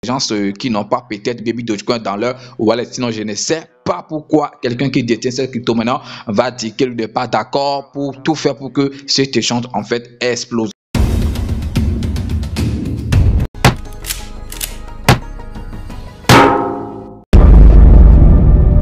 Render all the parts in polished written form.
gens qui n'ont pas peut-être Baby Dogecoin dans leur wallet. Sinon, je ne sais pas pourquoi quelqu'un qui détient cette crypto maintenant va dire qu'il n'est pas d'accord pour tout faire pour que cet échange en fait explose.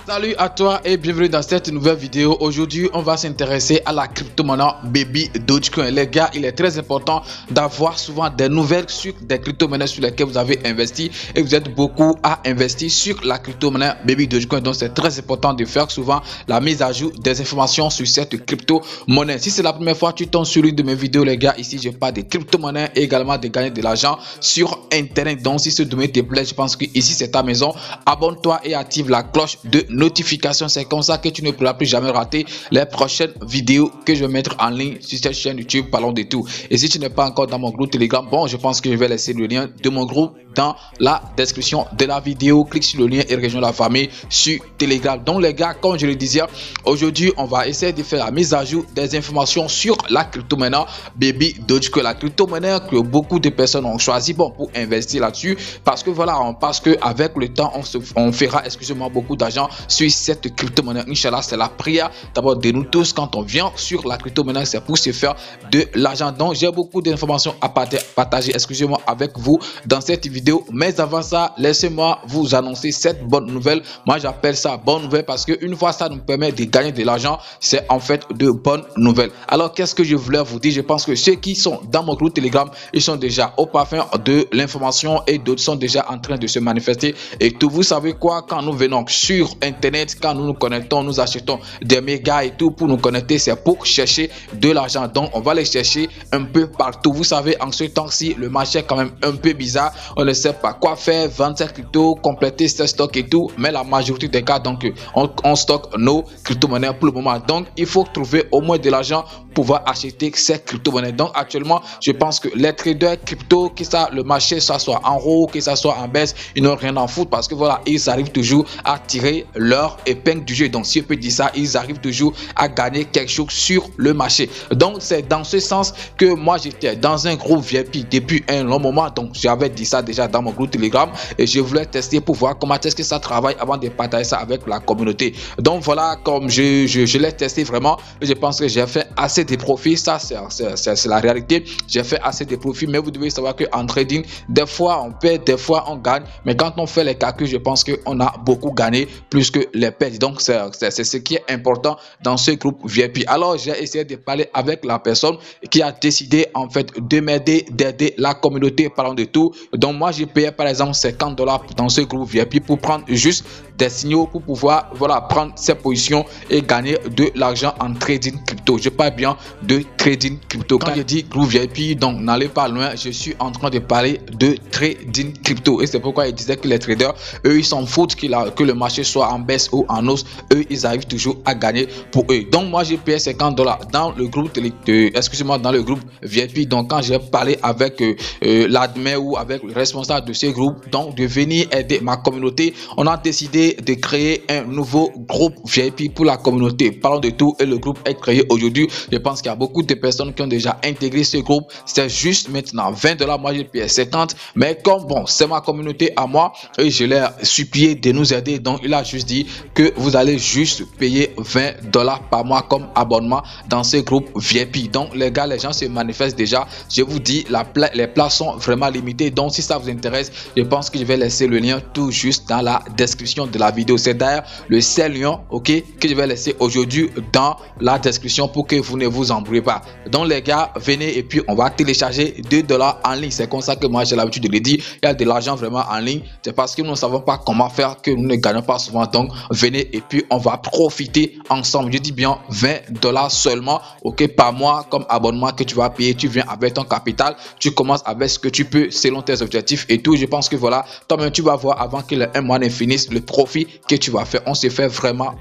Salut à toi et bienvenue dans cette nouvelle vidéo. Aujourd'hui, on va s'intéresser à la crypto-monnaie Baby Dogecoin. Les gars, il est très important d'avoir souvent des nouvelles sur des crypto-monnaies sur lesquelles vous avez investi et vous êtes beaucoup à investir sur la crypto-monnaie Baby Dogecoin. Donc, c'est très important de faire souvent la mise à jour des informations sur cette crypto-monnaie. Si c'est la première fois que tu tombes sur l'une de mes vidéos, les gars, ici, je parle de crypto-monnaie et également de gagner de l'argent sur Internet. Donc, si ce domaine te plaît, je pense que ici, c'est ta maison. Abonne-toi et active la cloche de notification. C'est comme ça que tu ne pourras plus jamais rater les prochaines vidéos que je vais mettre en ligne sur cette chaîne YouTube Parlons de tout. Et si tu n'es pas encore dans mon groupe Telegram, bon, je pense que je vais laisser le lien de mon groupe dans la description de la vidéo. Clique sur le lien et rejoins la famille sur Telegram. Donc les gars, comme je le disais, aujourd'hui on va essayer de faire la mise à jour des informations sur la crypto-monnaie Baby Dogecoin, la crypto-monnaie que beaucoup de personnes ont choisi pour investir là-dessus, parce que voilà, parce que avec le temps on fera, excusez-moi, beaucoup d'argent sur cette crypto-monnaie. Inch'Allah, c'est la prière d'abord de nous tous quand on vient sur la crypto-monnaie, c'est pour se faire de l'argent. Donc j'ai beaucoup d'informations à partager, excusez-moi, avec vous dans cette vidéo. Mais avant ça, laissez-moi vous annoncer cette bonne nouvelle. Moi j'appelle ça bonne nouvelle parce que une fois ça nous permet de gagner de l'argent, c'est en fait de bonnes nouvelles. Alors qu'est-ce que je voulais vous dire? Je pense que ceux qui sont dans mon groupe Telegram, ils sont déjà au parfum de l'information et d'autres sont déjà en train de se manifester et tout. Vous savez quoi, quand nous venons sur Internet, quand nous nous connectons, nous achetons des mégas et tout pour nous connecter, c'est pour chercher de l'argent. Donc on va les chercher un peu partout. Vous savez, en ce temps-ci, le marché est quand même un peu bizarre. On ne sait pas quoi faire, vendre ses cryptos, compléter ses stocks et tout. Mais la majorité des cas, donc on stocke nos crypto-monnaies pour le moment. Donc il faut trouver au moins de l'argent pour pouvoir acheter ces crypto-monnaies. Donc actuellement, je pense que les traders crypto, que ça, le marché, ça soit en haut, que ça soit en baisse, ils n'ont rien à foutre parce que voilà, ils arrivent toujours à tirer leur épingle du jeu. Donc si on peut dire ça, ils arrivent toujours à gagner quelque chose sur le marché. Donc c'est dans ce sens que moi j'étais dans un groupe VIP depuis un long moment. Donc j'avais dit ça déjà dans mon groupe Telegram et je voulais tester pour voir comment est-ce que ça travaille avant de partager ça avec la communauté. Donc voilà, comme je l'ai testé vraiment, je pense que j'ai fait assez de profits. Ça c'est la réalité, j'ai fait assez de profits. Mais vous devez savoir que en trading, des fois on perd, des fois on gagne, mais quand on fait les calculs, je pense qu'on a beaucoup gagné plus que les pertes. Donc c'est ce qui est important dans ce groupe VIP. Alors j'ai essayé de parler avec la personne qui a décidé en fait de m'aider, d'aider la communauté Parlons de tout. Donc moi j'ai payé par exemple $50 dans ce groupe VIP pour prendre juste des signaux pour pouvoir voilà prendre ses positions et gagner de l'argent en trading crypto. Je parle bien de trading crypto. Quand je dis groupe VIP, donc n'allez pas loin, je suis en train de parler de trading crypto et c'est pourquoi il disait que les traders, eux, ils s'en foutent que le marché soit en baisse ou en hausse, eux ils arrivent toujours à gagner pour eux. Donc moi j'ai payé $50 dans le groupe excusez-moi, dans le groupe VIP. Donc quand j'ai parlé avec l'admin ou avec le responsable de ce groupe, donc de venir aider ma communauté, on a décidé de créer un nouveau groupe VIP pour la communauté Parlons de tout et le groupe est créé aujourd'hui. Je pense qu'il y a beaucoup de personnes qui ont déjà intégré ce groupe. C'est juste maintenant $20. Moi j'ai payé 50, mais comme bon c'est ma communauté à moi et je l'ai supplié de nous aider, donc il a juste dit que vous allez juste payer $20 par mois comme abonnement dans ce groupe VIP. Donc les gars, les gens se manifestent déjà. Je vous dis, les places sont vraiment limitées. Donc si ça vous intéresse, je pense que je vais laisser le lien tout juste dans la description de la vidéo. C'est d'ailleurs le seul lien, ok, que je vais laisser aujourd'hui dans la description pour que vous ne vous embrouillez pas. Donc les gars, venez et puis on va télécharger $2 en ligne. C'est comme ça que moi j'ai l'habitude de le dire. Il y a de l'argent vraiment en ligne. C'est parce que nous ne savons pas comment faire que nous ne gagnons pas souvent. Donc venez et puis on va profiter ensemble. Je dis bien $20 seulement, ok, par mois comme abonnement que tu vas payer. Tu viens avec ton capital, tu commences avec ce que tu peux selon tes objectifs et tout. Je pense que voilà, toi-même tu vas voir avant que le un mois ne finisse le profit que tu vas faire. On se fait vraiment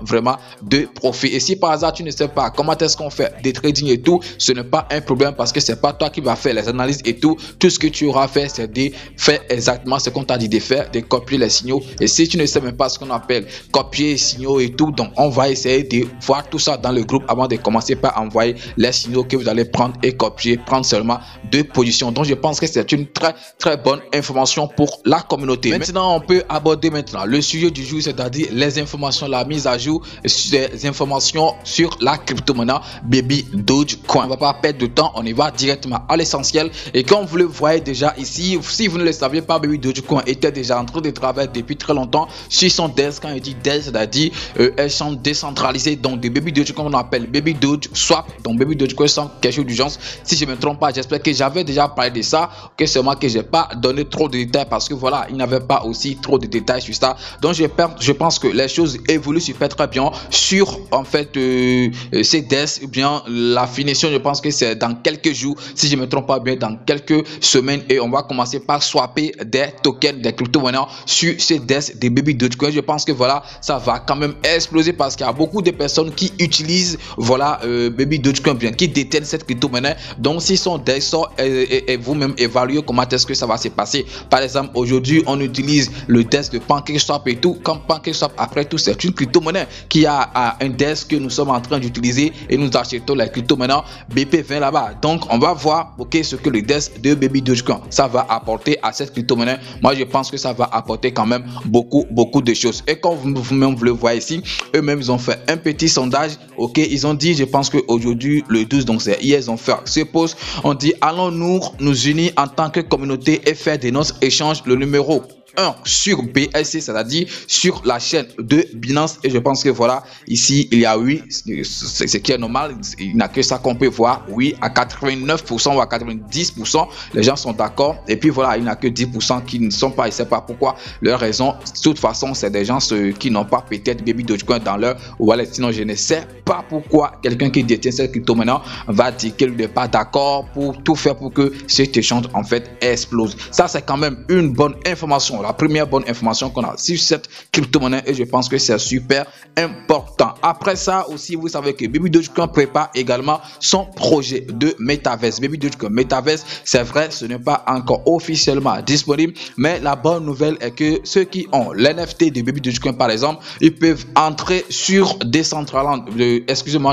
de profit. Et si par hasard tu ne sais pas comment est-ce qu'on fait des trading et tout, ce n'est pas un problème parce que c'est pas toi qui vas faire les analyses et tout. Tout ce que tu auras fait, c'est de faire exactement ce qu'on t'a dit de faire, de copier les signaux. Et si tu ne sais même pas ce qu'on appelle copier signaux et tout. Donc on va essayer de voir tout ça dans le groupe avant de commencer par envoyer les signaux que vous allez prendre et copier, prendre seulement 2 positions. Donc je pense que c'est une très bonne information pour la communauté. Maintenant on peut aborder maintenant le sujet du jour, c'est-à-dire les informations, la mise à jour des informations sur la crypto-monnaie Baby Dogecoin. On va pas perdre de temps, on y va directement à l'essentiel. Et comme vous le voyez déjà ici, si vous ne le saviez pas, Baby Dogecoin était déjà en train de travailler depuis très longtemps sur son DEX. Quand il dit DEX, c'est-à-dire elles sont décentralisées. Donc des Baby Dogecoin on appelle Baby Doge Swap. Donc Baby Dogecoin sans quelque chose d'urgence. Si je me trompe pas, j'espère que j'avais déjà parlé de ça, que c'est moi que j'ai pas donné trop de détails parce que voilà, il n'y avait pas aussi trop de détails sur ça. Donc je pense que les choses évoluent super très bien sur en fait ces DEX, ou bien la finition. Je pense que c'est dans quelques jours, si je me trompe pas bien, dans quelques semaines, et on va commencer par swapper des tokens, des crypto-monnaies sur ces DEX des Baby Dogecoin. Je pense que voilà, ça va quand même exploser parce qu'il y a beaucoup de personnes qui utilisent voilà Baby Dogecoin, bien qui détiennent cette crypto-monnaie. Donc si son DEX sort et vous-même évaluez comment est-ce que ça va se passer. Par exemple, aujourd'hui on utilise le DEX de PancakeSwap et tout. Comme PancakeSwap, après tout, c'est une crypto-monnaie qui a un DEX que nous sommes en train d'utiliser et nous achetons la crypto-monnaie BP20 là-bas. Donc on va voir ce que le DEX de Baby Dogecoin ça va apporter à cette crypto-monnaie. Moi je pense que ça va apporter quand même beaucoup de choses. Et comme vous-même vous le voyez ici, eux-mêmes ils ont fait un petit sondage. Ils ont dit, je pense qu'aujourd'hui le 12, donc c'est hier, ils ont fait ce post. On dit, allons-nous nous unir en tant que communauté et faire de notre échange le numéro 1 sur BSC, c'est-à-dire sur la chaîne de Binance. Et je pense que voilà, ici il y a oui, ce qui est normal, il n'y a que ça qu'on peut voir, oui, à 89% ou à 90%, les gens sont d'accord. Et puis voilà, il n'y a que 10% qui ne sont pas, je ne sais pas pourquoi, leur raison. De toute façon, c'est des gens qui n'ont pas peut-être Baby Dogecoin dans leur wallet. Sinon, je ne sais pas pourquoi quelqu'un qui détient cette crypto-monnaie va dire qu'il n'est pas d'accord pour tout faire pour que cet échange en fait explose. Ça, c'est quand même une bonne information. La première bonne information qu'on a sur cette crypto-monnaie, et je pense que c'est super important. Après ça aussi, vous savez que Baby Dogecoin prépare également son projet de Metaverse. Baby Dogecoin Metaverse, c'est vrai, ce n'est pas encore officiellement disponible, mais la bonne nouvelle est que ceux qui ont l'NFT de Baby Dogecoin par exemple, ils peuvent entrer sur Decentraland,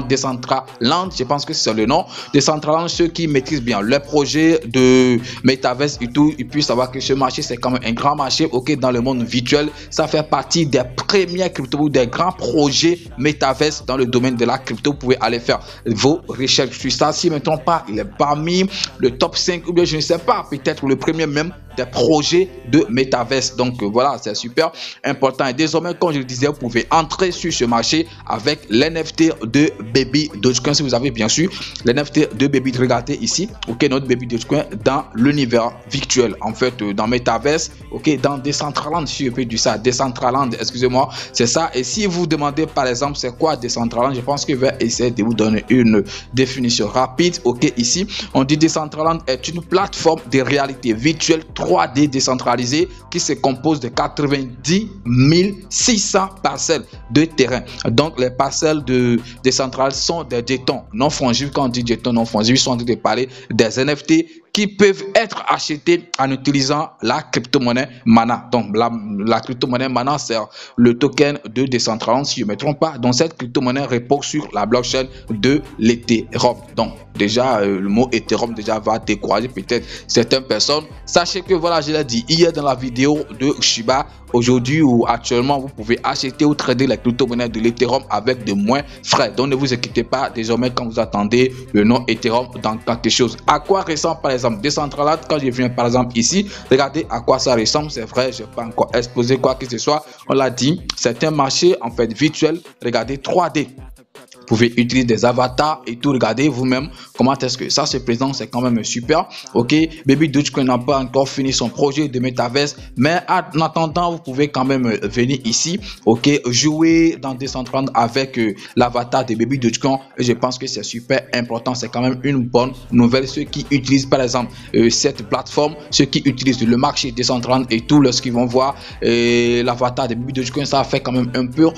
Decentraland, je pense que c'est le nom, Decentraland. Ceux qui maîtrisent bien le projet de Metaverse et tout, ils puissent savoir que ce marché c'est quand même un grand marché. Dans le monde virtuel, ça fait partie des premières crypto, des grands projets Metaverse dans le domaine de la crypto. Vous pouvez aller faire vos recherches sur ça. Si je ne me trompe pas, il est parmi le top 5 ou bien je ne sais pas, peut-être le premier même des projets de Metaverse. Donc voilà, c'est super important. Et désormais, comme je le disais, vous pouvez entrer sur ce marché avec l'NFT de Baby Dogecoin. Si vous avez bien sûr l'NFT de Baby, regardez ici, notre Baby Dogecoin dans l'univers virtuel, en fait, dans Metaverse, dans Decentraland, si je peux dire ça, Decentraland, excusez-moi, c'est ça. Et si vous demandez par exemple c'est quoi Decentraland, je pense que je vais essayer de vous donner une définition rapide. Ici on dit Decentraland est une plateforme de réalité virtuelle 3D décentralisée qui se compose de 90 600 parcelles de terrain. Donc les parcelles de Decentraland sont des jetons non fongibles. Quand on dit jetons non fongibles, ils sont en train de parler des NFT qui peuvent être achetés en utilisant la crypto-monnaie Mana. Donc la crypto-monnaie Mana, c'est le token de Decentraland, si je ne me trompe pas. Donc cette crypto-monnaie repose sur la blockchain de l'Ethereum. Donc déjà le mot Ethereum déjà va décourager peut-être certaines personnes. Sachez que voilà, je l'ai dit hier dans la vidéo de Shiba, aujourd'hui ou actuellement vous pouvez acheter ou trader les crypto-monnaies de l'Ethereum avec de moins frais. Donc ne vous inquiétez pas, désormais quand vous attendez le nom Ethereum dans quelque chose. À quoi ressemble par exemple Decentraland? Quand je viens par exemple ici, regardez à quoi ça ressemble. C'est vrai, je n'ai pas encore exposé quoi que ce soit, on l'a dit, c'est un marché en fait virtuel. Regardez, 3D. Vous pouvez utiliser des avatars et tout. Regardez vous-même comment est-ce que ça se présente. C'est quand même super. Baby Dogecoin n'a pas encore fini son projet de Metaverse, mais en attendant, vous pouvez quand même venir ici, jouer dans Decentraland avec l'avatar de Baby Dogecoin. Et je pense que c'est super important. C'est quand même une bonne nouvelle. Ceux qui utilisent par exemple cette plateforme, ceux qui utilisent le marché Decentraland et tout, lorsqu'ils vont voir l'avatar de Baby Dogecoin, ça fait quand même un peu,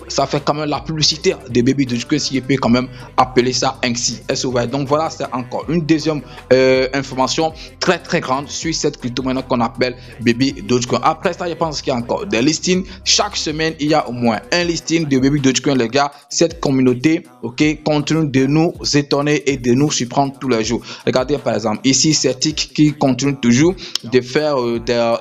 ça fait quand même la publicité de Baby Dogecoin Dogecoin, si je peux quand même appeler ça ainsi. Est-ce que donc voilà, c'est encore une deuxième information très grande sur cette crypto-monnaie qu'on appelle Baby Dogecoin. Après ça, je pense qu'il y a encore des listings. Chaque semaine, il y a au moins un listing de Baby Dogecoin, les gars. Cette communauté, ok, continue de nous étonner et de nous surprendre tous les jours. Regardez par exemple ici, c'est TIC qui continue toujours de faire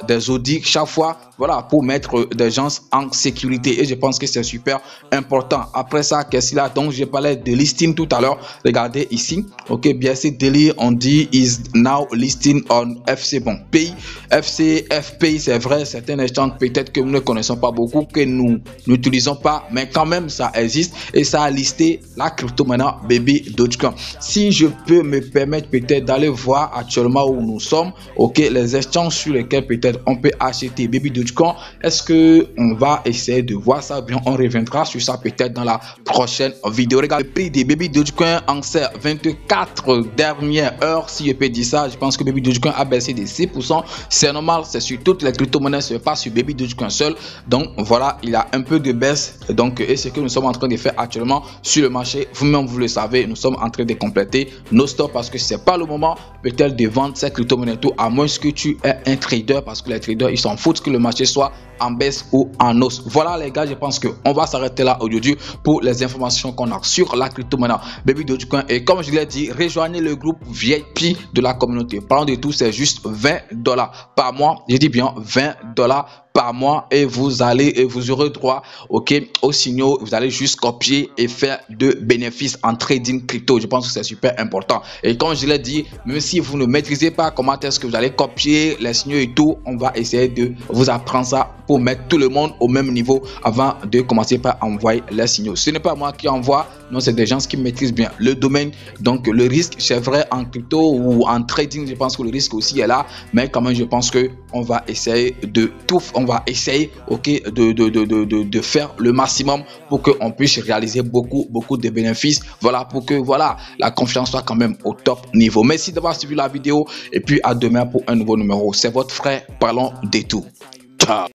des audits chaque fois, voilà, pour mettre des gens en sécurité, et je pense que c'est super important. Après ça, qu'est-ce qu'il y a? Donc j'ai parlé de listing tout à l'heure. Regardez ici, ok, BSC Daily, on dit is now listing on FC bon pays, FCFP, c'est vrai, certains échanges peut-être que nous ne connaissons pas beaucoup, que nous n'utilisons pas, mais quand même ça existe et ça a listé la crypto-monnaie Baby Dogecoin. Si je peux me permettre peut-être d'aller voir actuellement où nous sommes, ok, les échanges sur lesquels peut-être on peut acheter Baby Dogecoin, est-ce que on va essayer de voir ça? Bien, on reviendra sur ça peut-être dans la prochaine vidéo. Regardez le prix des Baby Dogecoin en ces 24 dernières heures, si je peux dire ça. Je pense que Baby Dogecoin a baissé de 6%. C'est normal, c'est sur toutes les crypto-monnaies, ce n'est pas sur Baby Dogecoin seul. Donc voilà, il y a un peu de baisse. Donc, et ce que nous sommes en train de faire actuellement sur le marché, vous-même vous le savez, nous sommes en train de compléter nos stocks parce que c'est pas le moment peut-être de vendre cette crypto-monnaie tout, à moins que tu es un trader, parce que les traders ils s'en foutent que le marché soit en baisse ou en hausse. Voilà les gars, je pense que on va s'arrêter là aujourd'hui pour les informations qu'on a sur la crypto-monnaie Baby Dogecoin. Et comme je l'ai dit, rejoignez le groupe VIP de la communauté. Parlons de tout, c'est juste $20 par mois. Je dis bien $20 par mois et vous aurez droit, ok, aux signaux. Vous allez juste copier et faire de bénéfices en trading crypto. Je pense que c'est super important. Et comme je l'ai dit, même si vous ne maîtrisez pas comment est-ce que vous allez copier les signaux et tout, on va essayer de vous apprendre ça pour mettre tout le monde au même niveau avant de commencer par envoyer les signaux. Ce n'est pas moi qui envoie, non, c'est des gens qui maîtrisent bien le domaine. Donc le risque, c'est vrai, en crypto ou en trading, je pense que le risque aussi est là, mais quand même je pense que on va essayer de tout, on va essayer, ok, de faire le maximum pour que on puisse réaliser beaucoup de bénéfices, voilà, pour que voilà, la confiance soit quand même au top niveau. Merci d'avoir suivi la vidéo et puis à demain pour un nouveau numéro. C'est votre frère, parlons de tout. Ciao.